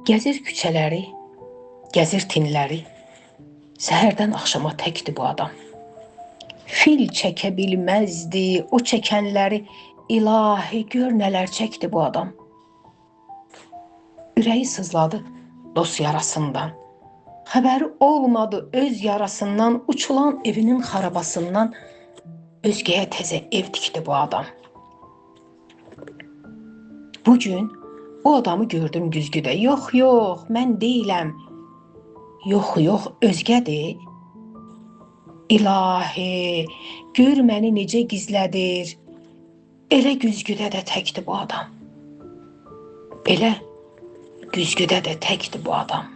Gəzir küçələri, gəzir tinləri, səhərdən axşama təkdir bu adam. Fil çəkə bilməzdi o çəkənləri, ilahi gör nələr çəkdi bu adam. Ürəyi sızladı dost yarasından, xəbəri olmadı öz yarasından, uçulan evinin xarabasından özgəyə təzə ev tikdi bu adam. Bugün o adamı gördüm güzgüdə, yox, mən deyiləm, yox, özgədir. İlahi, gör məni necə gizlədir, elə güzgüdə də təkdir bu adam. Elə güzgüdə də təkdir bu adam.